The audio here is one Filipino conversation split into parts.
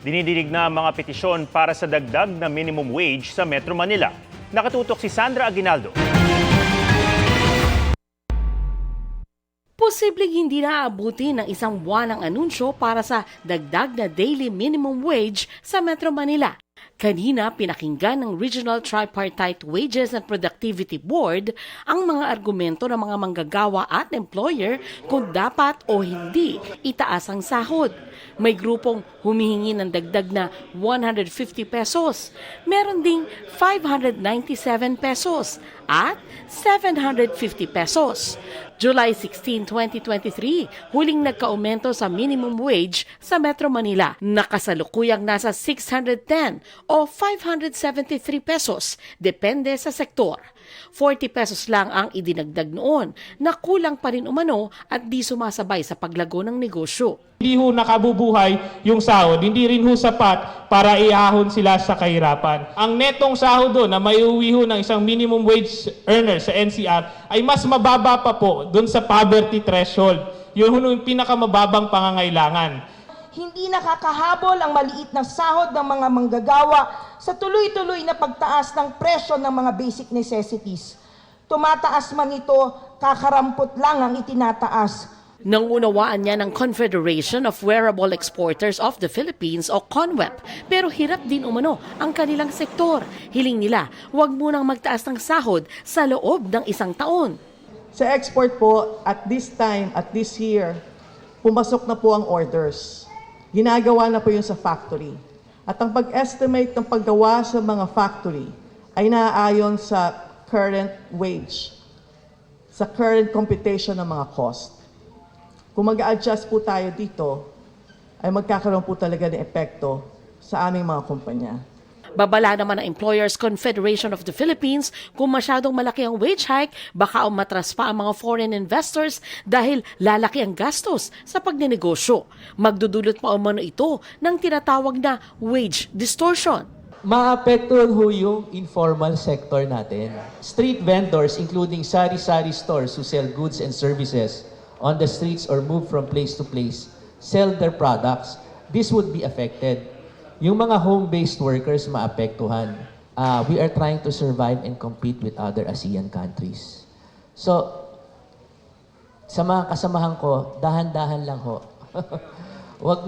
Dinidinig na ang mga petisyon para sa dagdag na minimum wage sa Metro Manila. Nakatutok si Sandra Aguinaldo. Posibleng hindi naaabuti ng isang buwan ang anunsyo para sa dagdag na daily minimum wage sa Metro Manila. Kanina, pinakinggan ng Regional Tripartite Wages and Productivity Board ang mga argumento ng mga manggagawa at employer kung dapat o hindi itaas ang sahod. May grupong humihingi ng dagdag na 150 pesos. Meron ding 597 pesos at 750 pesos. July 16, 2023, huling nagka-aumento sa minimum wage sa Metro Manila. Nakasalukuyang nasa 610 o 573 pesos, depende sa sektor. 40 pesos lang ang idinagdag noon, na kulang pa rin umano at di sumasabay sa paglago ng negosyo. Hindi ho nakabubuhay yung sahod, hindi rin ho sapat para iahon sila sa kahirapan. Ang netong sahod doon na maiuwi ho ng isang minimum wage earner sa NCR ay mas mababa pa po doon sa poverty threshold. Yun ho yung pinakamababang pangangailangan. Hindi nakakahabol ang maliit na sahod ng mga manggagawa sa tuloy-tuloy na pagtaas ng presyo ng mga basic necessities. Tumataas man ito, kakarampot lang ang itinataas. Nang unawaan niya ng Confederation of Wearable Exporters of the Philippines o CONWEP, pero hirap din umano ang kanilang sektor. Hiling nila, huwag munang magtaas ng sahod sa loob ng isang taon. Sa export po, at this time, at this year, pumasok na po ang orders. Ginagawa na po yun sa factory. At ang pag-estimate ng paggawa sa mga factory ay naaayon sa current wage, sa current computation ng mga cost. Kung mag-a-adjust po tayo dito, ay magkakaroon po talaga ng epekto sa aming mga kumpanya. Babala naman ng Employers Confederation of the Philippines kung masyadong malaki ang wage hike, baka umatras pa ang mga foreign investors dahil lalaki ang gastos sa pagnenegosyo. Magdudulot pa umano ito ng tinatawag na wage distortion. Maapektuhan ho yung informal sector natin. Street vendors, including sari-sari stores who sell goods and services on the streets or move from place to place, sell their products. This would be affected. Yung mga home-based workers maapektuhan. We are trying to survive and compete with other ASEAN countries. So, sa mga kasamahan ko, dahan-dahan lang ho. wag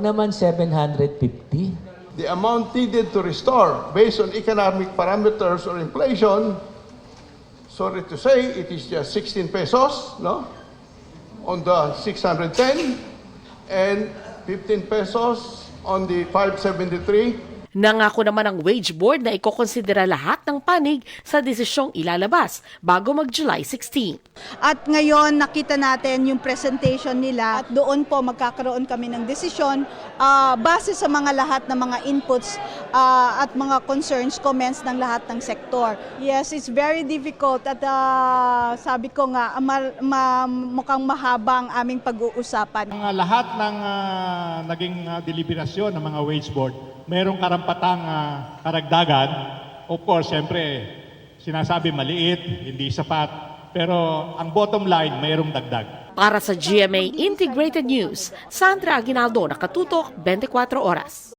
naman 750. The amount needed to restore based on economic parameters or inflation, sorry to say, it is just 16 pesos, no? On the 610 and 15 pesos on the 573. Nangako naman ang wage board na ikokonsidera lahat ng panig sa desisyong ilalabas bago mag-July 16. At ngayon nakita natin yung presentation nila at doon po magkakaroon kami ng desisyon base sa mga lahat ng mga inputs at mga concerns, comments ng lahat ng sektor. Yes, it's very difficult at sabi ko nga mukhang mahaba ang aming pag-uusapan. Lahat ng naging deliberasyon ng mga wage board, mayroong karampatang karagdagan. Of course, siyempre, sinasabi maliit, hindi sapat. Pero ang bottom line, mayroong dagdag. Para sa GMA Integrated News, Sandra Aguinaldo, nakatutok 24 oras.